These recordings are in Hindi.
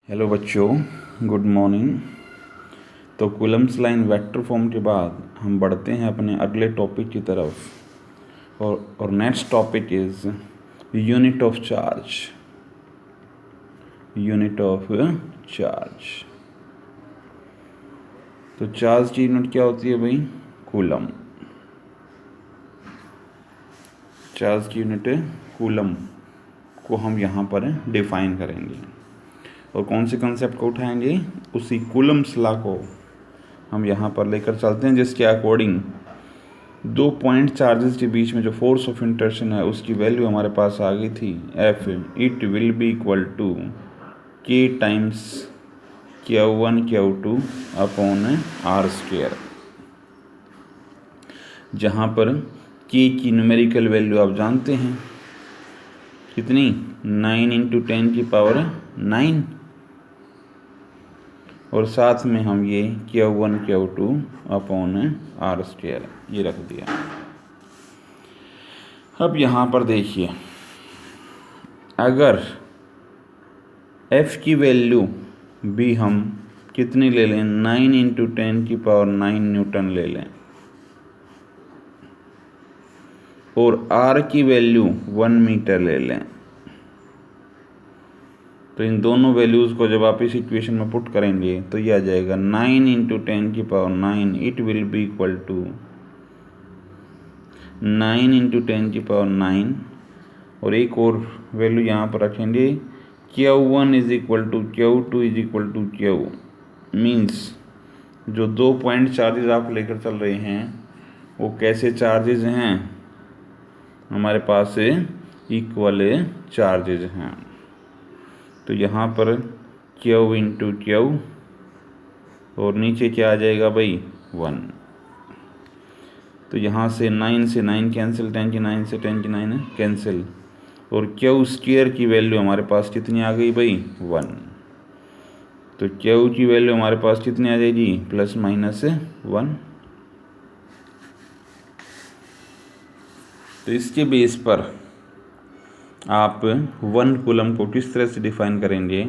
हेलो बच्चों, गुड मॉर्निंग। तो कूलम्स लाइन वेक्टर फॉर्म के बाद हम बढ़ते हैं अपने अगले टॉपिक की तरफ और next topic is unit of charge. Unit of charge. तो चार्ज की यूनिट क्या होती है भाई? कूलम। चार्ज की यूनिट कूलम को हम यहाँ पर डिफाइन करेंगे और कौन से कंसेप्ट को उठाएंगे? उसी कूलम्स लॉ को हम यहाँ पर लेकर चलते हैं, जिसके अकॉर्डिंग दो पॉइंट चार्जेस के बीच में जो फोर्स ऑफ इंटरेक्शन है उसकी वैल्यू हमारे पास आ गई थी F। It will be equal to K times Q1 Q2 upon R², जहाँ पर K की न्यूमेरिकल वैल्यू आप जानते हैं कितनी? 9 × 10⁻⁹ और साथ में हम ये Q1 Q2 अपॉन R² ये रख दिया। अब यहाँ पर देखिए, अगर F की वैल्यू भी हम कितनी ले लें? 9 × 10⁹ न्यूटन ले लें और R की वैल्यू 1 मीटर ले लें, तो इन दोनों वैल्यूज़ को जब आप इस इक्वेशन में पुट करेंगे तो ये आ जाएगा 9 × 10⁹ it will be equal to 9 × 10⁹ और एक और वैल्यू यहाँ पर रखेंगे Q1 = Q2 = Q। मीन्स जो दो पॉइंट चार्जेस आप लेकर चल रहे हैं वो कैसे चार्जेस हैं? हमारे पास इक्वल चार्जेस हैं। तो यहाँ पर Q × Q और नीचे क्या आ जाएगा भाई? 1। तो यहाँ से 9 से 9 कैंसिल, 10 की 9 से 10 की 9 कैंसिल, और Q² की वैल्यू हमारे पास कितनी आ गई भाई? 1। तो Q की वैल्यू हमारे पास कितनी आ जाएगी? ±1। तो इसके बेस पर आप 1 कूलम को किस तरह से डिफाइन करेंगे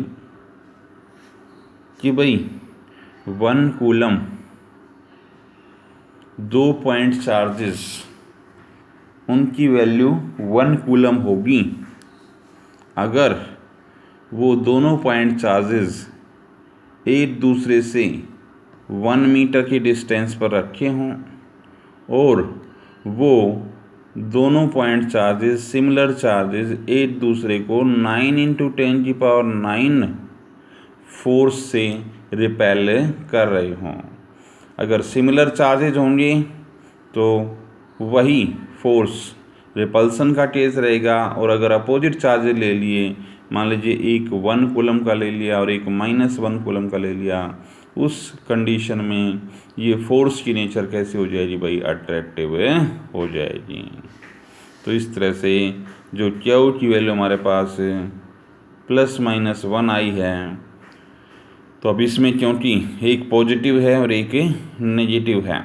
कि भाई 1 कूलम दो पॉइंट चार्जेस उनकी वैल्यू 1 कूलम होगी अगर वो दोनों पॉइंट चार्जेस एक दूसरे से 1 मीटर की डिस्टेंस पर रखे हों और वो दोनों पॉइंट चार्जेस सिमिलर चार्जेस एक दूसरे को 9 × 10⁹ फोर्स से रिपेल कर रहे हों। अगर सिमिलर चार्जेज होंगे तो वही फोर्स रिपल्सन का केस रहेगा, और अगर अपोजिट चार्जेज ले लिए, मान लीजिए एक 1 कूलम का ले लिया और एक -1 कूलम का ले लिया, उस कंडीशन में ये फोर्स की नेचर कैसे हो जाएगी भाई? अट्रैक्टिव हो जाएगी। तो इस तरह से जो Q की वैल्यू हमारे पास ±1 आई है, तो अब इसमें क्योंकि एक पॉजिटिव है और एक नेगेटिव है,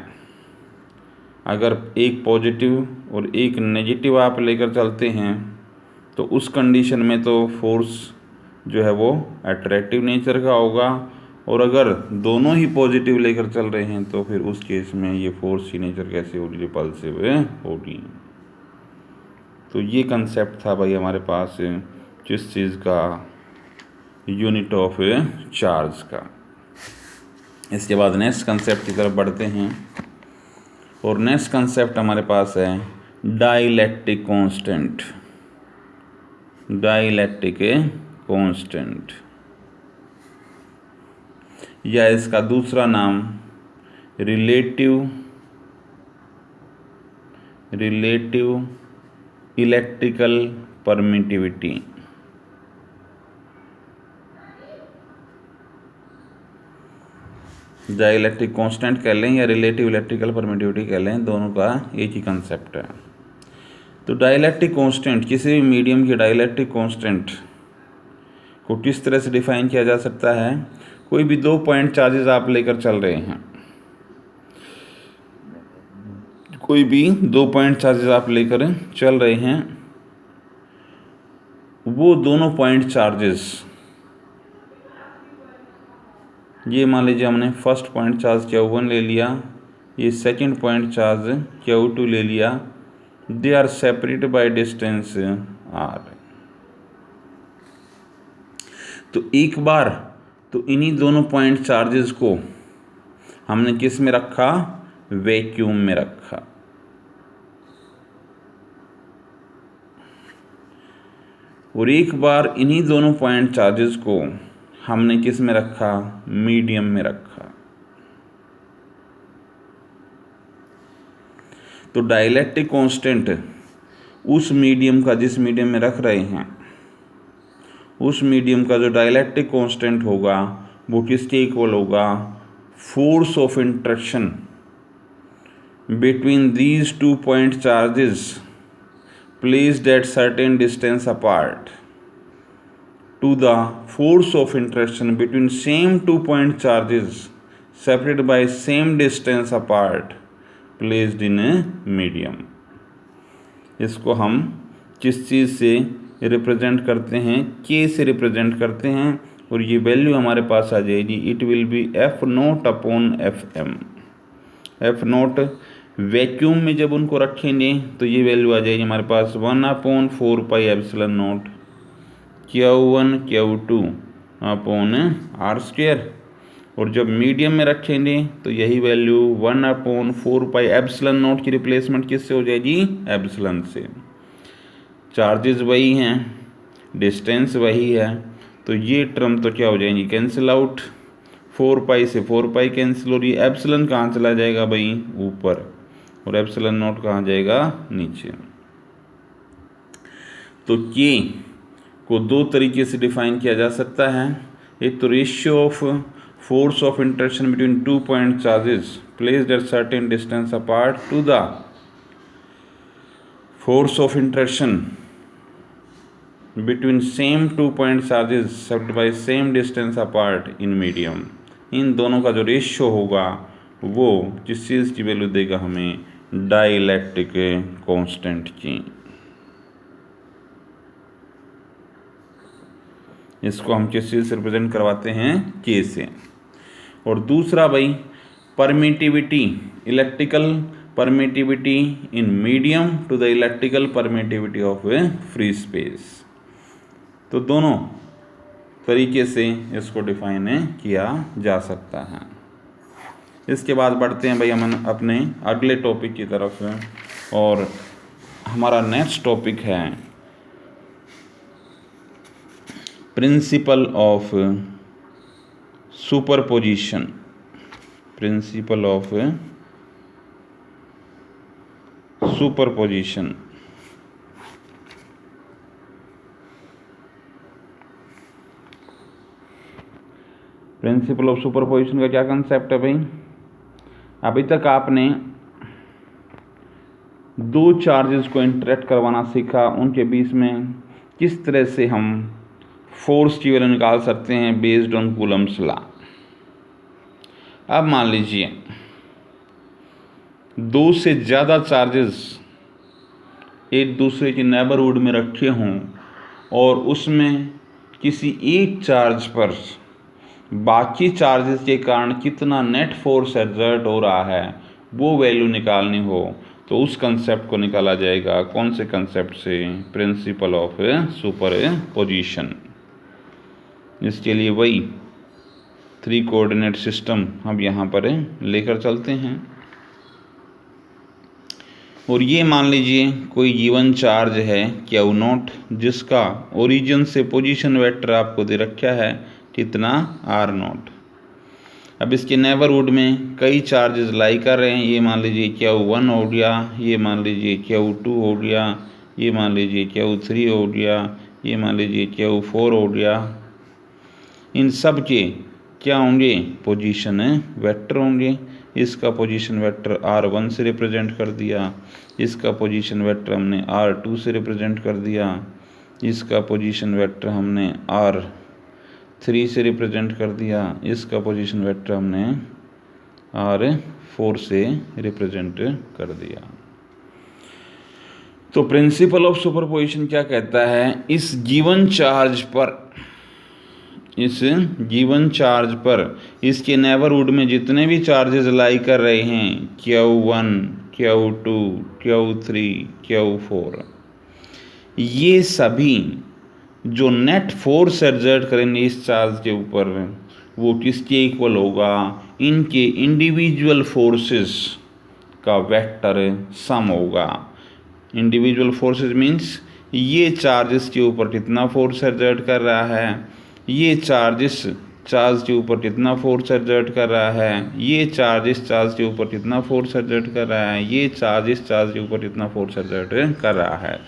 अगर एक पॉजिटिव और एक नेगेटिव आप लेकर चलते हैं तो उस कंडीशन में तो फोर्स जो है वो अट्रैक्टिव नेचर का होगा, और अगर दोनों ही पॉजिटिव लेकर चल रहे हैं तो फिर उस केस में ये फोर्स की नेचर कैसे होगी? रिपल्सिव होगी। तो ये कंसेप्ट था भाई हमारे पास किस चीज़ का? यूनिट ऑफ चार्ज का। इसके बाद नेक्स्ट कंसेप्ट की तरफ बढ़ते हैं और नेक्स्ट कंसेप्ट हमारे पास है डाइलेक्ट्रिक कांस्टेंट। डाइलेक्ट्रिक कांस्टेंट, या इसका दूसरा नाम relative electrical permittivity. Dielectric constant कह लें या रिलेटिव इलेक्ट्रिकल परमिटिविटी कह लें, दोनों का एक ही कंसेप्ट है। तो डाइलेक्ट्रिक कांस्टेंट, किसी भी मीडियम की डाइलेक्ट्रिक कांस्टेंट को किस तरह से डिफाइन किया जा सकता है? कोई भी दो पॉइंट चार्जेस आप लेकर चल रहे हैं, कोई भी दो पॉइंट चार्जेस आप लेकर चल रहे हैं, वो दोनों पॉइंट चार्जेस ये मान लीजिए हमने फर्स्ट पॉइंट चार्ज Q1 ले लिया, ये सेकंड पॉइंट चार्ज Q2 ले लिया, they are separated by distance r। तो एक बार तो इन्हीं दोनों पॉइंट चार्जेस को हमने किस में रखा, वैक्यूम में रखा, और एक बार इन्हीं दोनों पॉइंट चार्जेस को हमने किस में रखा, मीडियम में रखा। तो डाइलेक्ट्रिक कांस्टेंट उस मीडियम का, जिस मीडियम में रख रहे हैं, उस मीडियम का जो डाइलेक्ट्रिक कांस्टेंट होगा वो किसके इक्वल होगा, force of interaction between these two point charges placed at certain distance apart to the force of interaction between same two point charges separated by same distance apart placed in a medium। इसको हम किस चीज़ से रिप्रेजेंट करते हैं, K से रिप्रेजेंट करते हैं, और ये वैल्यू हमारे पास आ जाएगी, it will B F0 upon FM। F0 vacuum में जब उनको रखेंगे तो ये वैल्यू आ जाएगी हमारे पास 1/4πε0 Q1 Q2 अपॉन r², और जब मीडियम में रखेंगे तो यही वैल्यू 1/4πε0 की रिप्लेसमेंट किससे हो जाएगी, एप्सिलॉन से। चार्जेस वही हैं, डिस्टेंस वही है, तो ये टर्म तो क्या हो जाएंगी, कैंसिल आउट, 4π से 4π कैंसिल, और ये एप्सिलॉन कहाँ चला जाएगा भाई, ऊपर, और एप्सिलॉन नॉट कहाँ जाएगा, नीचे। तो K को दो तरीके से डिफाइन किया जा सकता है, एक तो ratio of force of interaction between two point charges placed at certain distance apart to the force of interaction between same two point charges separated by same distance apart in medium. इन दोनों का जो रेशियो होगा वो जिस चीज़ की वैल्यू देगा हमें, डाइलेक्ट्रिक कांस्टेंट की। इसको हम किस चीज़ से रिप्रेजेंट करवाते हैं, K से। और दूसरा भाई permittivity, electrical permittivity in medium to the electrical permittivity of a free space. तो दोनों तरीके से इसको डिफाइन किया जा सकता है। इसके बाद बढ़ते हैं भाई हम अपने अगले टॉपिक की तरफ, और हमारा नेक्स्ट टॉपिक है principle of superposition. Principle of superposition. Principle of superposition का क्या कंसेप्ट है भाई, अभी तक आपने दो चार्जेस को इंटरेक्ट करवाना सीखा, उनके बीच में किस तरह से हम फोर्स की वैल्यू निकाल सकते हैं बेस्ड ऑन कूलम्स लॉ। अब मान लीजिए दो से ज़्यादा चार्जेस एक दूसरे के नेबरहुड में रखे हों, और उसमें किसी एक चार्ज पर बाकी चार्जेस के कारण कितना नेट फोर्स एक्सर्ट हो रहा है वो वैल्यू निकालनी हो, तो उस कंसेप्ट को निकाला जाएगा। कौन से कंसेप्ट से, प्रिंसिपल ऑफ सुपरपोजिशन। इसके लिए वही 3 कोऑर्डिनेट सिस्टम हम यहाँ पर लेकर चलते हैं। और ये मान लीजिए कोई गिवन चार्ज है Q0, जिसका ओरिजिन से पोजीशन वेक्टर आपको दे रखा है कितना, R0। अब इसके नेबरहुड में कई चार्जेस लाई कर रहे हैं, ये मान लीजिए Q1 हो गया, ये मान लीजिए Q2 हो गया, ये मान लीजिए Q3 हो गया, ये मान लीजिए Q4 हो गया। इन सब के क्या होंगे, पोजीशन वेक्टर होंगे। इसका पोजीशन वेक्टर R1 से रिप्रेजेंट कर दिया, इसका पोजीशन वेक्टर हमने R2 से रिप्रेजेंट कर दिया, इसका पोजीशन वेक्टर हमने R3 से रिप्रेजेंट कर दिया, इसका पोजीशन वेक्टर हमने R4 से रिप्रेजेंट कर दिया। तो प्रिंसिपल ऑफ सुपरपोजिशन क्या कहता है, इस गिवन चार्ज पर इस गिवन चार्ज पर इसके नेबरहुड में जितने भी चार्जेस लाई कर रहे हैं Q1, Q2, Q3, Q4, ये सभी जो नेट फोर्स एक्सर्ट करेंगे इस चार्ज के ऊपर वो किसके इक्वल होगा, इनके इंडिविजुअल फोर्सेस का वेक्टर सम होगा। इंडिविजुअल फोर्सेस मीन्स ये चार्जेस के ऊपर कितना फोर्स एक्सर्ट कर रहा है, ये चार्जेस चार्ज के ऊपर कितना फोर्स एक्सर्ट कर रहा है, ये चार्जेस चार्ज के ऊपर कितना फोर्स एक्सर्ट कर रहा है, ये चार्जेस चार्ज के ऊपर कितना फोर्स एक्सर्ट कर रहा है।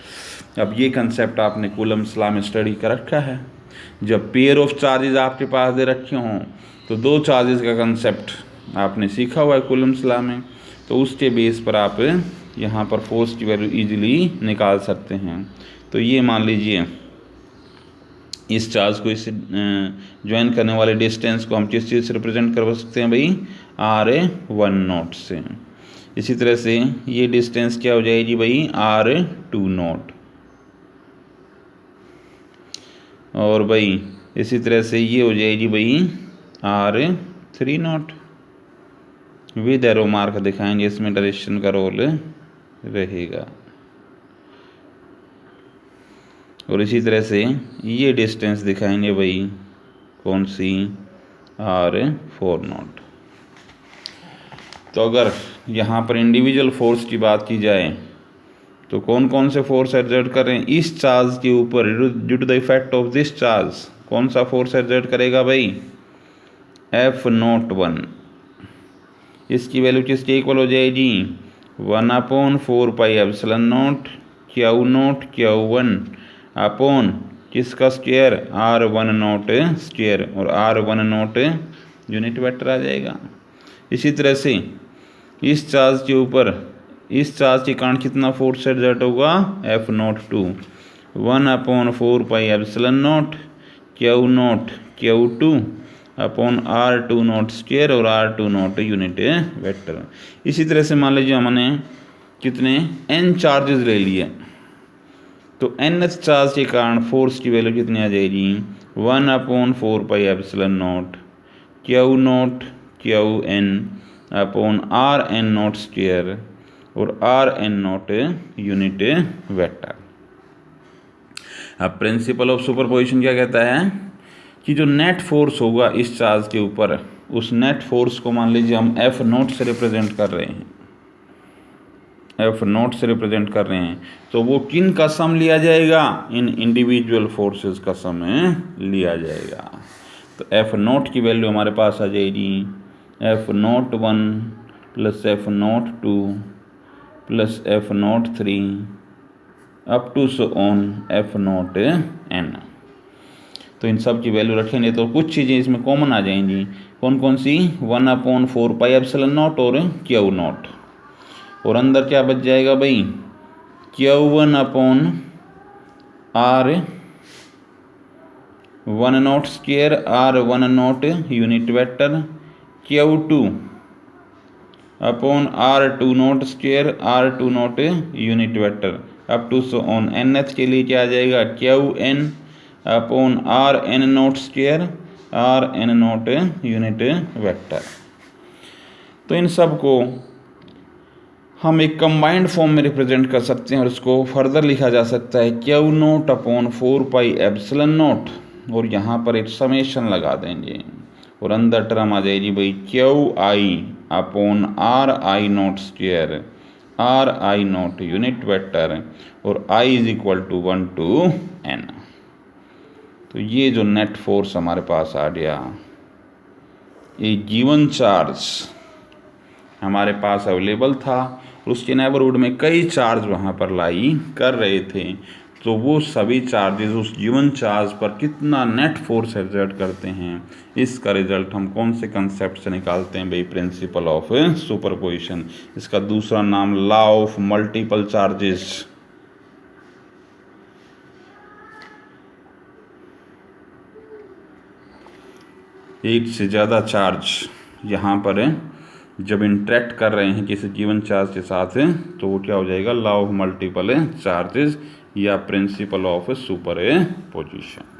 अब ये कंसेप्ट आपने कूलम्ब्स लॉ में स्टडी कर रखा है। जब पेयर ऑफ चार्जेस आपके पास दे रखे हों तो दो चार्जेस का कंसेप्ट आपने सीखा हुआ है कूलम्ब्स लॉ में, तो उसके बेस पर आप यहाँ पर फोर्स की वैल्यू इजीली निकाल सकते हैं। तो ये मान लीजिए इस चार्ज को इससे ज्वाइन करने वाले डिस्टेंस को हम किस चीज़ से रिप्रेजेंट कर सकते हैं भाई, R1 से। इसी तरह से ये डिस्टेंस क्या हो जाएगी भाई, R2, और भाई इसी तरह से ये हो जाएगी भाई R3। विद एरो मार्क दिखाएंगे, इसमें डायरेक्शन का रोल रहेगा। और इसी तरह से ये डिस्टेंस दिखाएंगे भाई कौन सी, R4। तो अगर यहाँ पर इंडिविजुअल फोर्स की बात की जाए तो कौन कौन से फोर्स एक्सर्ट कर रहे हैं इस चार्ज के ऊपर, due to the effect of this charge, कौन सा फोर्स एक्सर्ट करेगा भाई, F01। इसकी वैल्यू किसके इक्वल हो जाएगी, 1/4 pi epsilon not Q0 Q1 upon किसका स्क्वायर, R10 स्क्वायर, और R10 यूनिट वेक्टर आ जाएगा। इसी तरह से इस चार्ज के ऊपर इस चार्ज के कारण कितना फोर्स एक्सर्ट होगा, F02, 1/4 pi epsilon not Q0 Q2 upon R20 square, और R20 यूनिट वेक्टर। इसी तरह से मान लीजिए हमने कितने n चार्जेस ले लिए, तो nth चार्ज के कारण फोर्स की वैल्यू कितनी आ जाएगी, 1/4 pi epsilon not Q0 Qn upon Rn0 square, और Rn0 यूनिट वेक्टर। अब प्रिंसिपल ऑफ सुपरपोजिशन क्या कहता है कि जो नेट फोर्स होगा इस चार्ज के ऊपर, उस नेट फोर्स को मान लीजिए हम F0 से रिप्रेजेंट कर रहे हैं, F0 से रिप्रेजेंट कर रहे हैं, तो वो किन का सम लिया जाएगा, इन इंडिविजुअल फोर्सेस का सम लिया जाएगा। तो F0 की वैल्यू हमारे पास आ जाएगी F01 plus F02 plus F03 up to so on F0n। तो इन सब की वैल्यू रखेंगे तो कुछ चीज़ें इसमें कॉमन आ जाएंगी। कौन कौन सी, 1/4 पाई एप्सिलॉन नॉट और Q0, और अंदर क्या बच जाएगा भाई, Q1 upon R10 square, R10 unit vector, Q2 upon R20 square, R20 unit vector, up to so on nth के लिए क्या आ जाएगा, Qn upon Rn0 square, Rn0 unit vector. तो इन सब को हम एक कंबाइंड फॉर्म में रिप्रेजेंट कर सकते हैं, और इसको फर्दर लिखा जा सकता है Q0 upon 4 pi epsilon not, और यहाँ पर एक समेशन लगा देंगे, और अंदर टर्म आ जाएगी भाई Qi upon Ri0 square, Ri0 unit vector, और I is equal to 1 to n। तो ये जो नेट फोर्स हमारे पास आ गया, ये गिवन चार्ज हमारे पास अवेलेबल था, उसके नेबरहुड में कई चार्ज वहाँ पर लाई कर रहे थे, तो वो सभी चार्जेस उस गिवन चार्ज पर कितना नेट फोर्स एक्सर्ट करते हैं, इसका रिजल्ट हम कौन से कंसेप्ट से निकालते हैं भाई, प्रिंसिपल ऑफ सुपरपोजिशन। इसका दूसरा नाम लॉ ऑफ मल्टीपल चार्जेस। एक से ज़्यादा चार्ज यहाँ पर जब इंटरेक्ट कर रहे हैं किसी गिवन चार्ज के साथ, तो वो क्या हो जाएगा, लॉ ऑफ मल्टीपल चार्जेस या प्रिंसिपल ऑफ सुपरपोजिशन।